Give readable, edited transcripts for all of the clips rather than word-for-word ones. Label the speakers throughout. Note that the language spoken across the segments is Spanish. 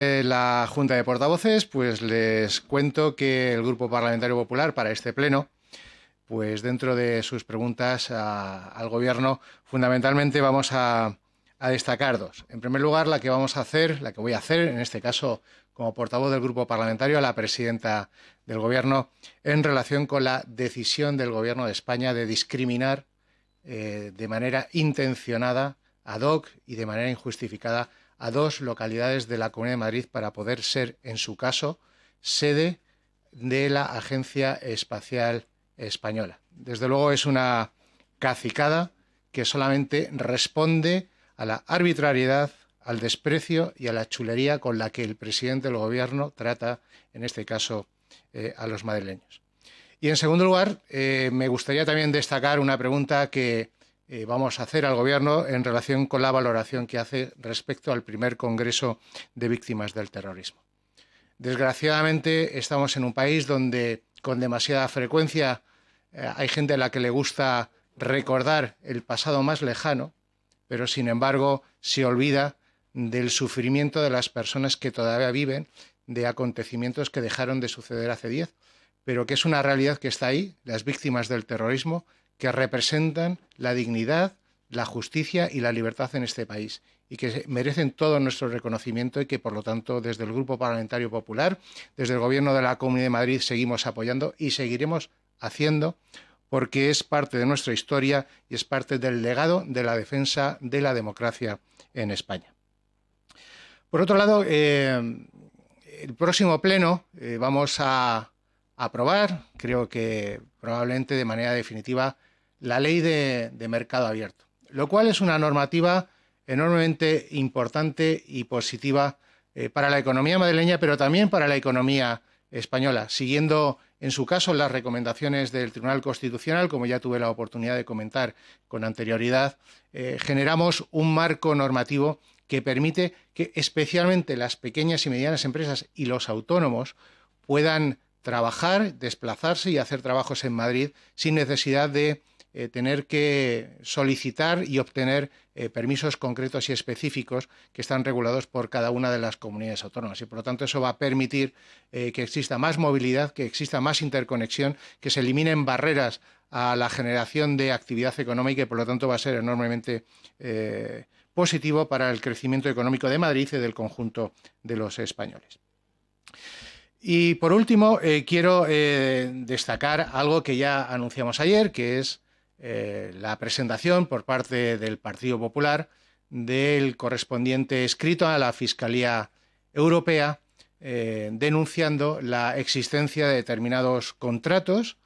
Speaker 1: La Junta de Portavoces, pues les cuento que el Grupo Parlamentario Popular para este pleno, pues dentro de sus preguntas al Gobierno, fundamentalmente vamos a destacar dos. En primer lugar, la que voy a hacer, en este caso como portavoz del Grupo Parlamentario, a la presidenta del Gobierno, en relación con la decisión del Gobierno de España de discriminar de manera intencionada, ad hoc y de manera injustificada a dos localidades de la Comunidad de Madrid para poder ser, en su caso, sede de la Agencia Espacial Española. Desde luego es una cacicada que solamente responde a la arbitrariedad, al desprecio y a la chulería con la que el presidente del Gobierno trata, en este caso, a los madrileños. Y en segundo lugar, me gustaría también destacar una pregunta que vamos a hacer al Gobierno en relación con la valoración que hace respecto al primer Congreso de Víctimas del Terrorismo. Desgraciadamente estamos en un país donde con demasiada frecuencia hay gente a la que le gusta recordar el pasado más lejano, pero sin embargo se olvida del sufrimiento de las personas que todavía viven de acontecimientos que dejaron de suceder hace 10, pero que es una realidad que está ahí, las víctimas del terrorismo, que representan la dignidad, la justicia y la libertad en este país y que merecen todo nuestro reconocimiento y que, por lo tanto, desde el Grupo Parlamentario Popular, desde el Gobierno de la Comunidad de Madrid, seguimos apoyando y seguiremos haciendo porque es parte de nuestra historia y es parte del legado de la defensa de la democracia en España. Por otro lado, el próximo pleno vamos a aprobar, creo que probablemente de manera definitiva, la ley de mercado abierto, lo cual es una normativa enormemente importante y positiva para la economía madrileña, pero también para la economía española, siguiendo en su caso las recomendaciones del Tribunal Constitucional, como ya tuve la oportunidad de comentar con anterioridad. Generamos un marco normativo que permite que especialmente las pequeñas y medianas empresas y los autónomos puedan trabajar, desplazarse y hacer trabajos en Madrid sin necesidad de tener que solicitar y obtener permisos concretos y específicos que están regulados por cada una de las comunidades autónomas. Y por lo tanto eso va a permitir que exista más movilidad, que exista más interconexión, que se eliminen barreras a la generación de actividad económica y por lo tanto va a ser enormemente positivo para el crecimiento económico de Madrid y del conjunto de los españoles. Y por último, quiero destacar algo que ya anunciamos ayer, que es la presentación por parte del Partido Popular del correspondiente escrito a la Fiscalía Europea denunciando la existencia de determinados contratos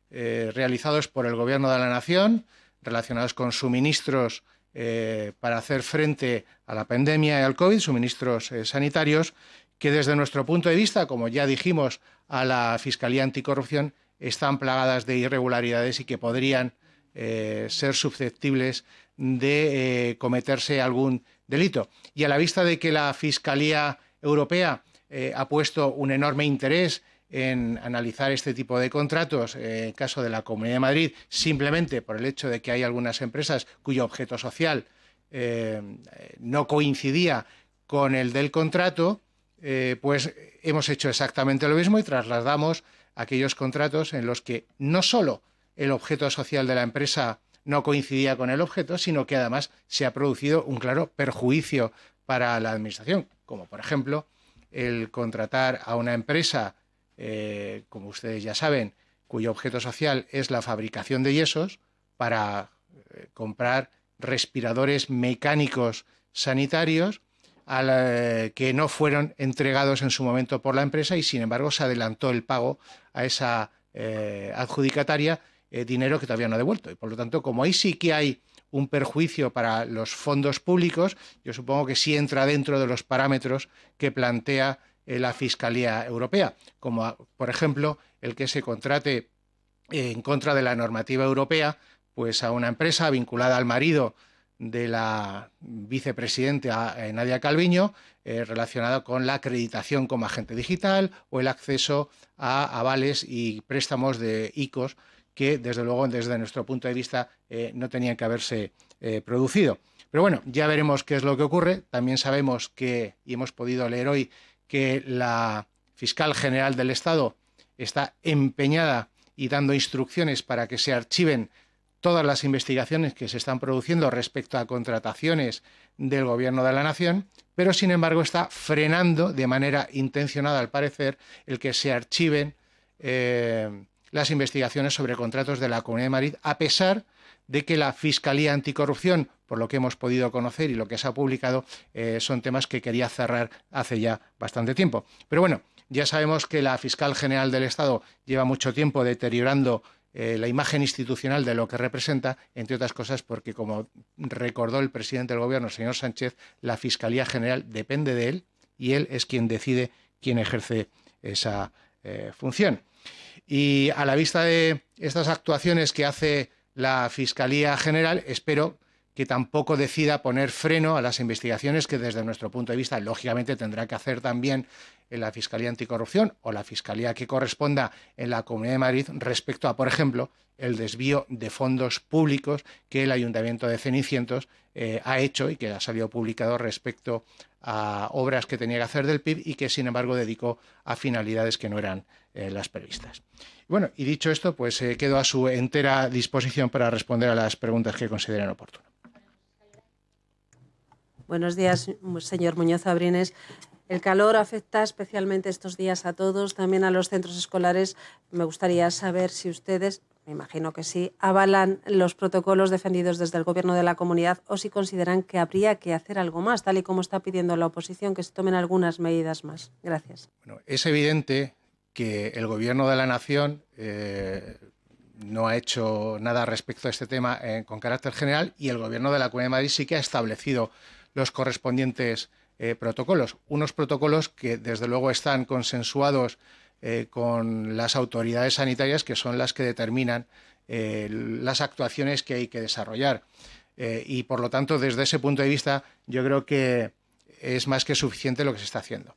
Speaker 1: realizados por el Gobierno de la Nación relacionados con suministros para hacer frente a la pandemia y al COVID, suministros sanitarios, que desde nuestro punto de vista, como ya dijimos a la Fiscalía Anticorrupción, están plagadas de irregularidades y que podrían ser susceptibles de cometerse algún delito. Y a la vista de que la Fiscalía Europea ha puesto un enorme interés en analizar este tipo de contratos, en el caso de la Comunidad de Madrid, simplemente por el hecho de que hay algunas empresas cuyo objeto social no coincidía con el del contrato, pues hemos hecho exactamente lo mismo y trasladamos aquellos contratos en los que no solo el objeto social de la empresa no coincidía con el objeto, sino que además se ha producido un claro perjuicio para la administración, como por ejemplo el contratar a una empresa, como ustedes ya saben, cuyo objeto social es la fabricación de yesos para comprar respiradores mecánicos sanitarios que no fueron entregados en su momento por la empresa y sin embargo se adelantó el pago a esa adjudicataria, dinero que todavía no ha devuelto. Y por lo tanto, como ahí sí que hay un perjuicio para los fondos públicos, yo supongo que sí entra dentro de los parámetros que plantea la Fiscalía Europea, como por ejemplo el que se contrate en contra de la normativa europea pues a una empresa vinculada al marido de la vicepresidenta Nadia Calviño, relacionada con la acreditación como agente digital o el acceso a avales y préstamos de ICOs que, desde luego, desde nuestro punto de vista, no tenían que haberse producido. Pero bueno, ya veremos qué es lo que ocurre. También sabemos que, y hemos podido leer hoy, que la fiscal general del Estado está empeñada y dando instrucciones para que se archiven todas las investigaciones que se están produciendo respecto a contrataciones del Gobierno de la Nación, pero sin embargo está frenando de manera intencionada, al parecer, el que se archiven las investigaciones sobre contratos de la Comunidad de Madrid, a pesar de que la Fiscalía Anticorrupción, por lo que hemos podido conocer y lo que se ha publicado, son temas que quería cerrar hace ya bastante tiempo. Pero bueno, ya sabemos que la fiscal general del Estado lleva mucho tiempo deteriorando la imagen institucional de lo que representa, entre otras cosas porque, como recordó el presidente del Gobierno, el señor Sánchez, la Fiscalía General depende de él y él es quien decide quién ejerce esa función. Y a la vista de estas actuaciones que hace la Fiscalía General, espero que tampoco decida poner freno a las investigaciones que desde nuestro punto de vista, lógicamente, tendrá que hacer también en la Fiscalía Anticorrupción o la Fiscalía que corresponda en la Comunidad de Madrid respecto a, por ejemplo, el desvío de fondos públicos que el Ayuntamiento de Cenicientos ha hecho y que ha salido publicado respecto a obras que tenía que hacer del PIB y que, sin embargo, dedicó a finalidades que no eran las previstas. Bueno, y dicho esto, pues quedo a su entera disposición para responder a las preguntas que consideren oportunas.
Speaker 2: Buenos días, señor Muñoz Abrines. El calor afecta especialmente estos días a todos, también a los centros escolares. Me gustaría saber si ustedes, me imagino que sí, avalan los protocolos defendidos desde el Gobierno de la Comunidad o si consideran que habría que hacer algo más, tal y como está pidiendo la oposición, que se tomen algunas medidas más. Gracias.
Speaker 1: Bueno, es evidente que el Gobierno de la Nación no ha hecho nada respecto a este tema con carácter general y el Gobierno de la Comunidad de Madrid sí que ha establecido los correspondientes protocolos. Unos protocolos que, desde luego, están consensuados con las autoridades sanitarias, que son las que determinan las actuaciones que hay que desarrollar. Y, por lo tanto, desde ese punto de vista, yo creo que es más que suficiente lo que se está haciendo.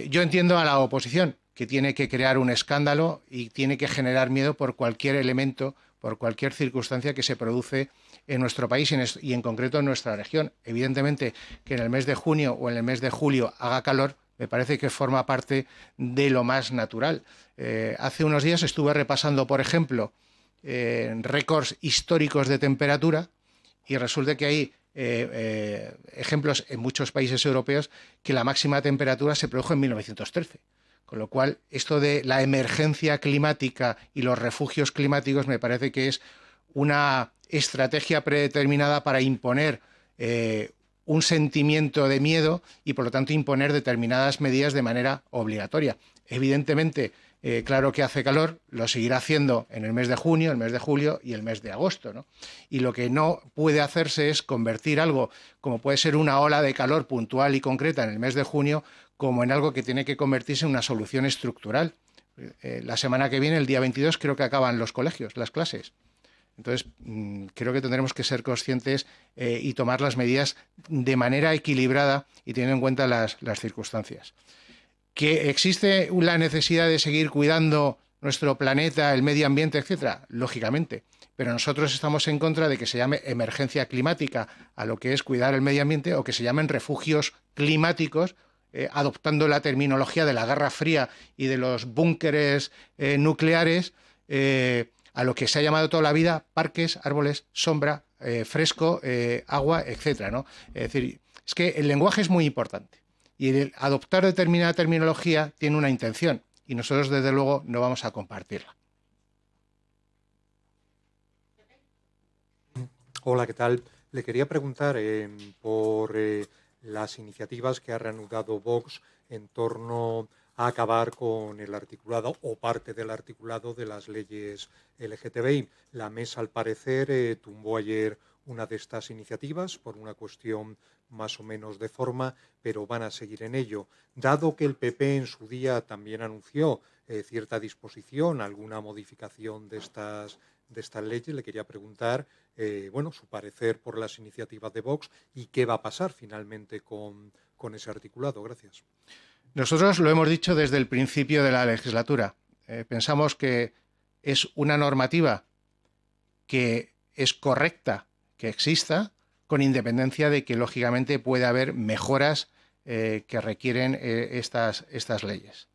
Speaker 1: Yo entiendo a la oposición, que tiene que crear un escándalo y tiene que generar miedo por cualquier elemento, por cualquier circunstancia que se produce en nuestro país y en concreto en nuestra región. Evidentemente, que en el mes de junio o en el mes de julio haga calor, me parece que forma parte de lo más natural. Hace unos días estuve repasando, por ejemplo, récords históricos de temperatura y resulta que hay ejemplos en muchos países europeos que la máxima temperatura se produjo en 1913. Con lo cual, esto de la emergencia climática y los refugios climáticos me parece que es una estrategia predeterminada para imponer un sentimiento de miedo y, por lo tanto, imponer determinadas medidas de manera obligatoria. Evidentemente, claro que hace calor, lo seguirá haciendo en el mes de junio, el mes de julio y el mes de agosto, ¿no? Y lo que no puede hacerse es convertir algo como puede ser una ola de calor puntual y concreta en el mes de junio como en algo que tiene que convertirse en una solución estructural. La semana que viene, el día 22, creo que acaban los colegios, las clases. Entonces, creo que tendremos que ser conscientes y tomar las medidas de manera equilibrada y teniendo en cuenta las circunstancias. ¿Que existe la necesidad de seguir cuidando nuestro planeta, el medio ambiente, etcétera? Lógicamente. Pero nosotros estamos en contra de que se llame emergencia climática a lo que es cuidar el medio ambiente o que se llamen refugios climáticos, adoptando la terminología de la Guerra Fría y de los búnkeres nucleares, a lo que se ha llamado toda la vida parques, árboles, sombra, fresco, agua, etcétera, ¿no? Es decir, es que el lenguaje es muy importante y el adoptar determinada terminología tiene una intención y nosotros, desde luego, no vamos a compartirla.
Speaker 3: Hola, ¿qué tal? Le quería preguntar por las iniciativas que ha reanudado Vox en torno a acabar con el articulado o parte del articulado de las leyes LGTBI. La mesa, al parecer, tumbó ayer una de estas iniciativas por una cuestión más o menos de forma, pero van a seguir en ello. Dado que el PP en su día también anunció cierta disposición, alguna modificación de estas leyes, le quería preguntar, su parecer por las iniciativas de Vox y qué va a pasar finalmente con ese articulado. Gracias.
Speaker 1: Nosotros lo hemos dicho desde el principio de la legislatura. Pensamos que es una normativa que es correcta que exista, con independencia de que, lógicamente, puede haber mejoras que requieren estas leyes.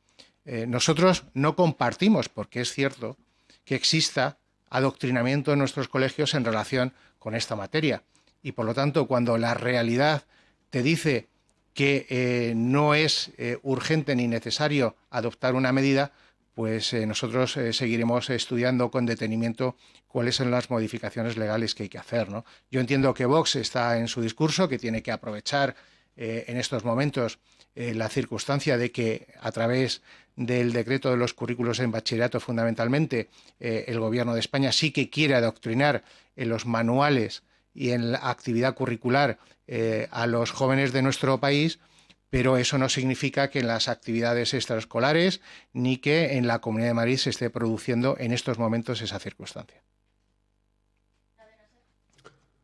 Speaker 1: Nosotros no compartimos, porque es cierto que exista adoctrinamiento en nuestros colegios en relación con esta materia. Y, por lo tanto, cuando la realidad te dice que no es urgente ni necesario adoptar una medida, pues nosotros seguiremos estudiando con detenimiento cuáles son las modificaciones legales que hay que hacer, ¿no? Yo entiendo que Vox está en su discurso, que tiene que aprovechar en estos momentos la circunstancia de que a través del decreto de los currículos en bachillerato, fundamentalmente, el Gobierno de España sí que quiere adoctrinar en los manuales y en la actividad curricular a los jóvenes de nuestro país, pero eso no significa que en las actividades extraescolares ni que en la Comunidad de Madrid se esté produciendo en estos momentos esa circunstancia.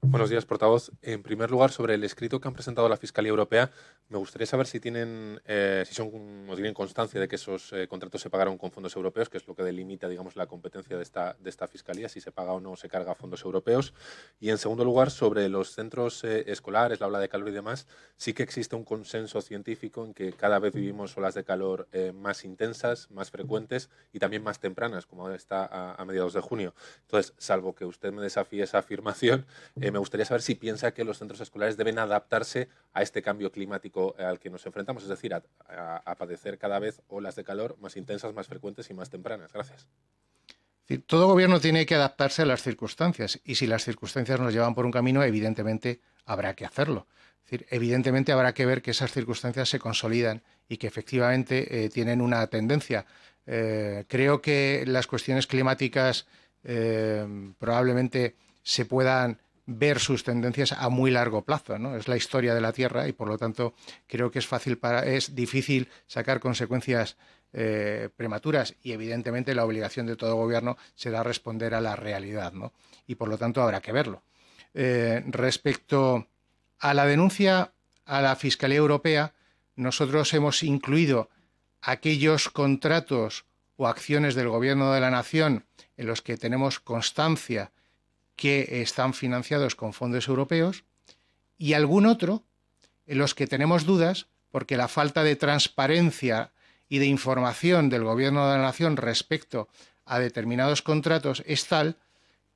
Speaker 4: Buenos días, portavoz. En primer lugar, sobre el escrito que han presentado a la Fiscalía Europea, me gustaría saber si tienen constancia de que esos contratos se pagaron con fondos europeos, que es lo que delimita, digamos, la competencia de esta Fiscalía, si se paga o no se carga a fondos europeos. Y, en segundo lugar, sobre los centros escolares, la ola de calor y demás, sí que existe un consenso científico en que cada vez vivimos olas de calor más intensas, más frecuentes y también más tempranas, como ahora está a mediados de junio. Entonces, salvo que usted me desafíe esa afirmación, me gustaría saber si piensa que los centros escolares deben adaptarse a este cambio climático al que nos enfrentamos, es decir, a padecer cada vez olas de calor más intensas, más frecuentes y más tempranas. Gracias.
Speaker 1: Todo gobierno tiene que adaptarse a las circunstancias y si las circunstancias nos llevan por un camino, evidentemente habrá que hacerlo. Es decir, evidentemente habrá que ver que esas circunstancias se consolidan y que efectivamente tienen una tendencia. Creo que las cuestiones climáticas probablemente se puedan ver sus tendencias a muy largo plazo, ¿no? Es la historia de la Tierra y, por lo tanto, creo que es difícil sacar consecuencias prematuras y, evidentemente, la obligación de todo gobierno será responder a la realidad, ¿no? Y, por lo tanto, habrá que verlo. Respecto a la denuncia a la Fiscalía Europea, nosotros hemos incluido aquellos contratos o acciones del Gobierno de la Nación en los que tenemos constancia que están financiados con fondos europeos y algún otro en los que tenemos dudas porque la falta de transparencia y de información del Gobierno de la Nación respecto a determinados contratos es tal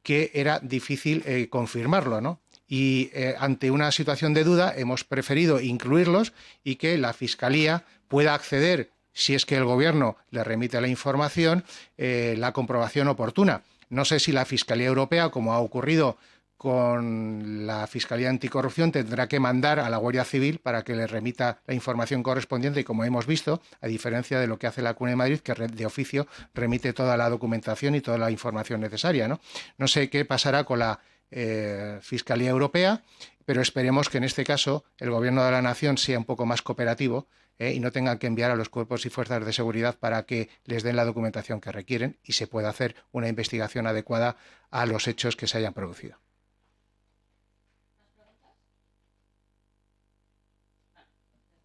Speaker 1: que era difícil confirmarlo, ¿no? Y ante una situación de duda hemos preferido incluirlos y que la Fiscalía pueda acceder, si es que el Gobierno le remite la información, la comprobación oportuna. No sé si la Fiscalía Europea, como ha ocurrido con la Fiscalía Anticorrupción, tendrá que mandar a la Guardia Civil para que le remita la información correspondiente y, como hemos visto, a diferencia de lo que hace la Comunidad de Madrid, que de oficio remite toda la documentación y toda la información necesaria, ¿no? No sé qué pasará con la Fiscalía Europea, pero esperemos que en este caso el Gobierno de la Nación sea un poco más cooperativo y no tengan que enviar a los cuerpos y fuerzas de seguridad para que les den la documentación que requieren y se pueda hacer una investigación adecuada a los hechos que se hayan producido.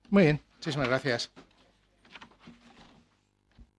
Speaker 1: Muy bien, muchísimas gracias.